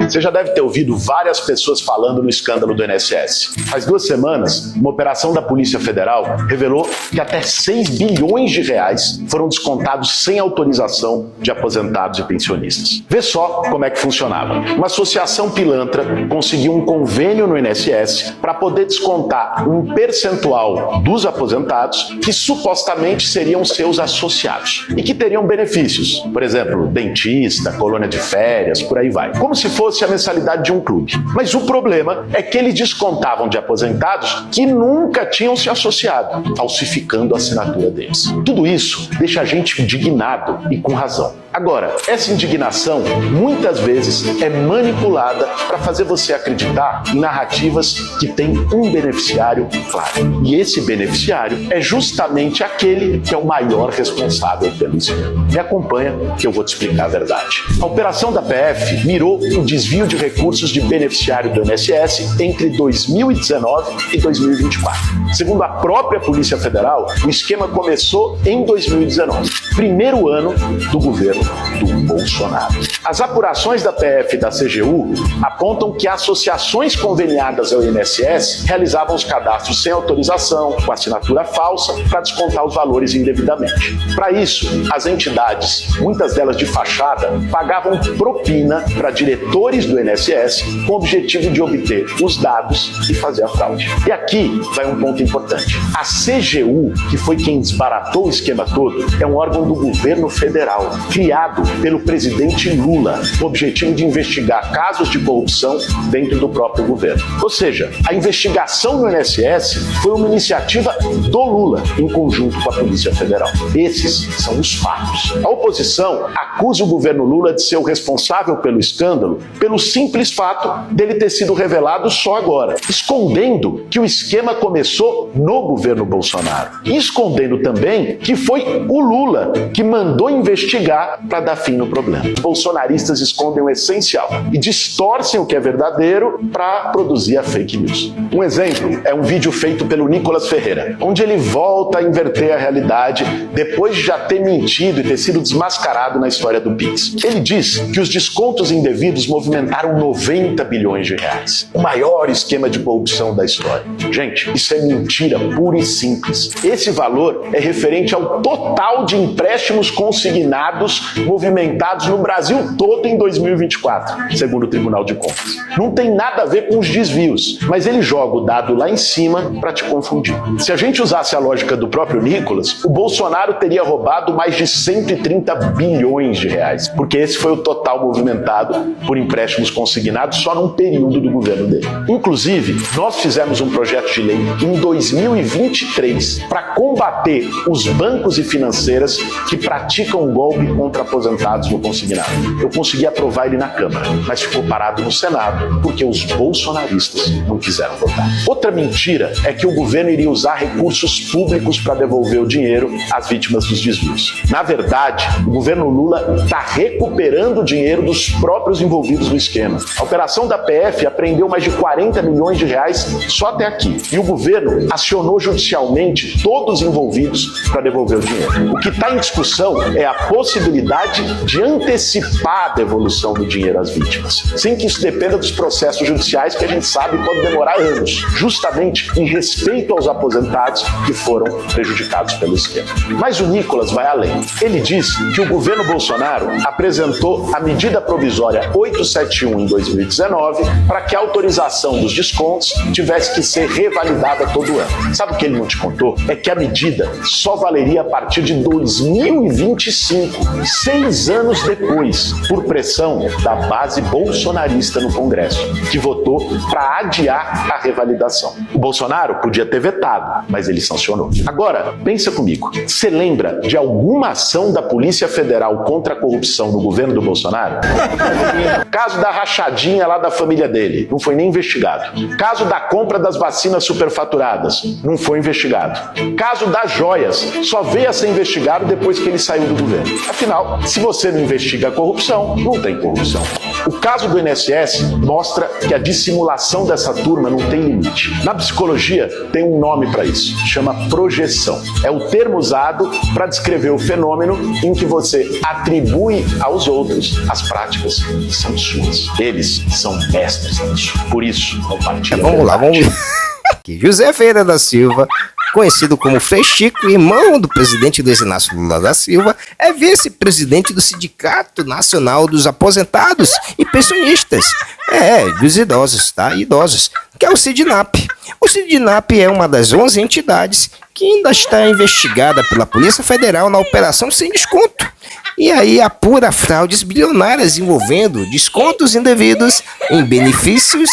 Você já deve ter ouvido várias pessoas falando no escândalo do INSS. Faz 2 semanas, uma operação da Polícia Federal revelou que até 6 bilhões de reais foram descontados sem autorização de aposentados e pensionistas. Vê só como é que funcionava. Uma associação pilantra conseguiu um convênio no INSS para poder descontar um percentual dos aposentados que supostamente seriam seus associados e que teriam benefícios, por exemplo, dentista, colônia de férias, por aí vai. Como se fosse a mensalidade de um clube. Mas o problema é que eles descontavam de aposentados que nunca tinham se associado, falsificando a assinatura deles. Tudo isso deixa a gente indignado e com razão. Agora, essa indignação muitas vezes é manipulada para fazer você acreditar em narrativas que têm um beneficiário claro. E esse beneficiário é justamente aquele que é o maior responsável pelo esquema. Me acompanha que eu vou te explicar a verdade. A operação da PF mirou o desvio de recursos de beneficiário do INSS entre 2019 e 2024. Segundo a própria Polícia Federal, o esquema começou em 2019, primeiro ano do governo do Bolsonaro. As apurações da PF e da CGU apontam que associações conveniadas ao INSS realizavam os cadastros sem autorização, com assinatura falsa, para descontar os valores indevidamente. Para isso, as entidades, muitas delas de fachada, pagavam propina para diretores do INSS com o objetivo de obter os dados e fazer a fraude. E aqui vai um ponto importante. A CGU, que foi quem desbaratou o esquema todo, é um órgão do governo federal, criado pelo presidente Lula, com o objetivo de investigar casos de corrupção dentro do próprio governo. Ou seja, a investigação no INSS foi uma iniciativa do Lula, em conjunto com a Polícia Federal. Esses são os fatos. A oposição acusa o governo Lula de ser o responsável pelo escândalo pelo simples fato dele ter sido revelado só agora, escondendo que o esquema começou no governo Bolsonaro e escondendo também que foi o Lula que mandou investigar para dar fim no problema. Os bolsonaristas escondem o essencial e distorcem o que é verdadeiro para produzir a fake news. Um exemplo é um vídeo feito pelo Nicolas Ferreira, onde ele volta a inverter a realidade depois de já ter mentido e ter sido desmascarado na história do Pix. Ele diz que os descontos indevidos movimentaram 90 bilhões de reais, o maior esquema de corrupção da história. Gente, isso é mentira pura e simples. Esse valor é referente ao total de empréstimos consignados movimentados no Brasil todo em 2024, segundo o Tribunal de Contas. Não tem nada a ver com os desvios, mas ele joga o dado lá em cima para te confundir. Se a gente usasse a lógica do próprio Nicolas, o Bolsonaro teria roubado mais de 130 bilhões de reais, porque esse foi o total movimentado por empréstimos consignados só num período do governo dele. Inclusive, nós fizemos um projeto de lei em 2023 para combater os bancos e financeiras que praticam golpe contra aposentados no consignado. Eu consegui aprovar ele na Câmara, mas ficou parado no Senado porque os bolsonaristas não quiseram votar. Outra mentira é que o governo iria usar recursos públicos para devolver o dinheiro às vítimas dos desvios. Na verdade, o governo Lula está recuperando o dinheiro dos próprios envolvidos no esquema. A operação da PF apreendeu mais de 40 milhões de reais só até aqui. E o governo acionou judicialmente todos os envolvidos para devolver o dinheiro. O que está em discussão é a possibilidade de antecipar a devolução do dinheiro às vítimas, sem que isso dependa dos processos judiciais que a gente sabe pode demorar anos, justamente em respeito aos aposentados que foram prejudicados pelo esquema. Mas o Nicolas vai além. Ele diz que o governo Bolsonaro apresentou a medida provisória 871 em 2019 para que a autorização dos descontos tivesse que ser revalidada todo ano. Sabe o que ele não te contou? É que a medida só valeria a partir de 2025, 6 anos depois, por pressão da base bolsonarista no Congresso, que votou para adiar a revalidação. O Bolsonaro podia ter vetado, mas ele sancionou. Agora, pensa comigo, você lembra de alguma ação da Polícia Federal contra a corrupção no governo do Bolsonaro? Caso da rachadinha lá da família dele, não foi nem investigado. Caso da compra das vacinas superfaturadas, não foi investigado. Caso das joias, só veio a ser investigado depois que ele saiu do governo. Afinal, se você não investiga a corrupção, não tem corrupção. O caso do INSS mostra que a dissimulação dessa turma não tem limite. Na psicologia, tem um nome para isso, chama projeção. É o termo usado para descrever o fenômeno em que você atribui aos outros as práticas que são suas. Eles são mestres nisso. Por isso, compartilha. Vamos lá. Aqui, José Ferreira da Silva, conhecido como Frei Chico, irmão do presidente Luiz Inácio Lula da Silva, é vice-presidente do Sindicato Nacional dos Aposentados e Pensionistas, dos idosos, tá? Idosos, que é o Sidnap. O Sidnap é uma das 11 entidades que ainda está investigada pela Polícia Federal na Operação Sem Desconto. E aí apura fraudes bilionárias envolvendo descontos indevidos em benefícios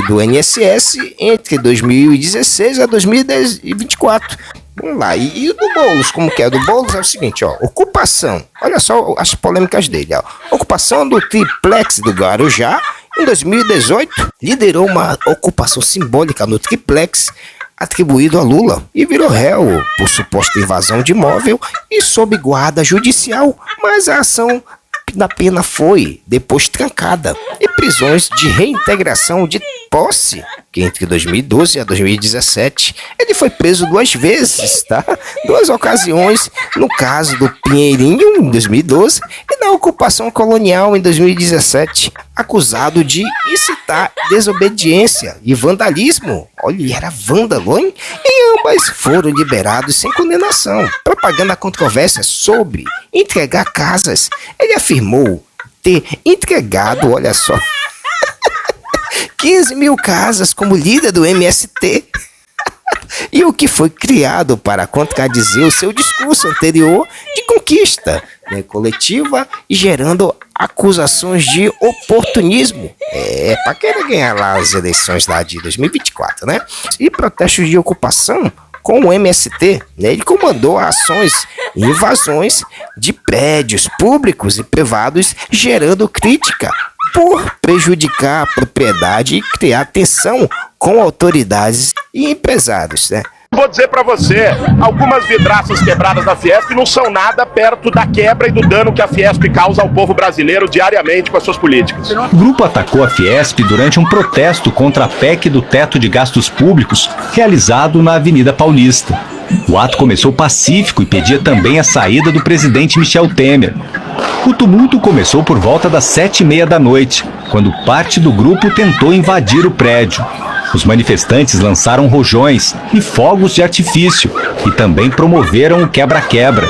do INSS entre 2016 a 2024. Vamos lá, e o do Boulos, como que é? Do Boulos é o seguinte, ó, ocupação, olha só as polêmicas dele, ó. Ocupação do triplex do Guarujá, em 2018, liderou uma ocupação simbólica no triplex atribuído a Lula e virou réu por suposta invasão de imóvel e sob guarda judicial, mas a ação da pena foi depois trancada e prisões de reintegração de posse, que entre 2012 a 2017 ele foi preso 2 vezes, tá? 2 ocasiões, no caso do Pinheirinho em 2012 e na ocupação colonial em 2017, acusado de incitar desobediência e vandalismo. Olha, ele era vândalo, hein? E ambas foram liberados sem condenação. Propagando a controvérsia sobre entregar casas, ele afirmou ter entregado, olha só, 15 mil casas como líder do MST. E o que foi criado para contradizer o seu discurso anterior de conquista, né, coletiva e gerando acusações de oportunismo. Para querer ganhar lá as eleições lá de 2024, né? E protestos de ocupação com o MST, né? Ele comandou ações e invasões de prédios públicos e privados, gerando crítica por prejudicar a propriedade e criar tensão com autoridades e empresários, né? Vou dizer pra você, algumas vidraças quebradas da Fiesp não são nada perto da quebra e do dano que a Fiesp causa ao povo brasileiro diariamente com as suas políticas. O grupo atacou a Fiesp durante um protesto contra a PEC do teto de gastos públicos realizado na Avenida Paulista. O ato começou pacífico e pedia também a saída do presidente Michel Temer. O tumulto começou por volta das 7h30 da noite, quando parte do grupo tentou invadir o prédio. Os manifestantes lançaram rojões e fogos de artifício e também promoveram o quebra-quebra.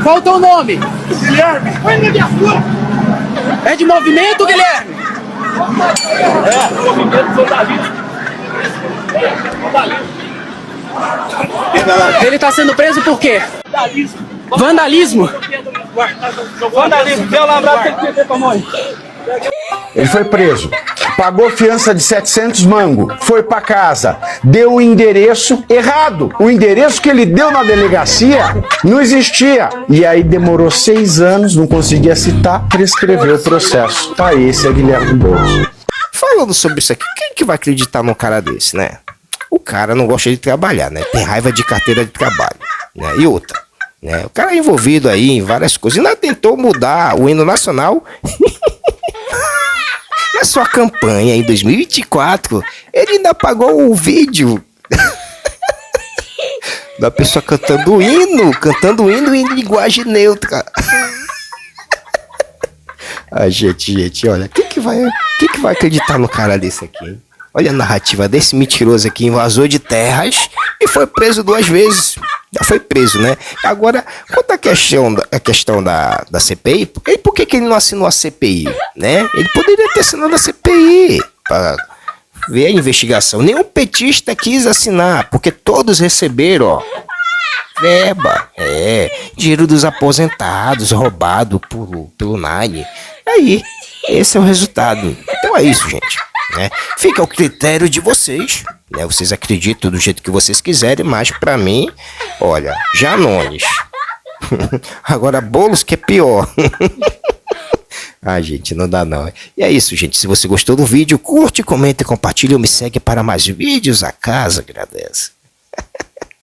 Qual o teu nome? Guilherme. É de movimento, Guilherme? Movimento vandalismo. Ele está sendo preso por quê? Vandalismo? Vandalismo. Deu lá abraço, tem que perder pra mãe. Ele foi preso, pagou fiança de 700 mangos, foi pra casa, deu o endereço errado. O endereço que ele deu na delegacia não existia. E aí demorou 6 anos, não conseguia citar, prescreveu o processo. Tá, esse é Guilherme Boulos. Falando sobre isso aqui, quem que vai acreditar num cara desse, né? O cara não gosta de trabalhar, né? Tem raiva de carteira de trabalho, né? E outra, né? O cara é envolvido aí em várias coisas. Ainda tentou mudar o hino nacional. Na sua campanha em 2024, ele ainda pagou o vídeo da pessoa cantando o hino em linguagem neutra. Ah, gente, olha, quem que vai acreditar no cara desse aqui, hein? Olha a narrativa desse mentiroso aqui, invasor de terras e foi preso 2 vezes. Já foi preso, né? Agora, quanto à questão da CPI, por que ele não assinou a CPI, né? Ele poderia ter assinado a CPI para ver a investigação. Nenhum petista quis assinar, porque todos receberam, ó, verba, dinheiro dos aposentados, roubado pelo Nine. Aí, esse é o resultado. Então é isso, gente. Né? Fica ao critério de vocês, né? Vocês acreditam do jeito que vocês quiserem, mas pra mim, olha, Janones. Agora Boulos que é pior. Ah, gente, não dá não. E é isso, gente. Se você gostou do vídeo, curte, comenta e compartilha. Me segue para mais vídeos. A casa agradece.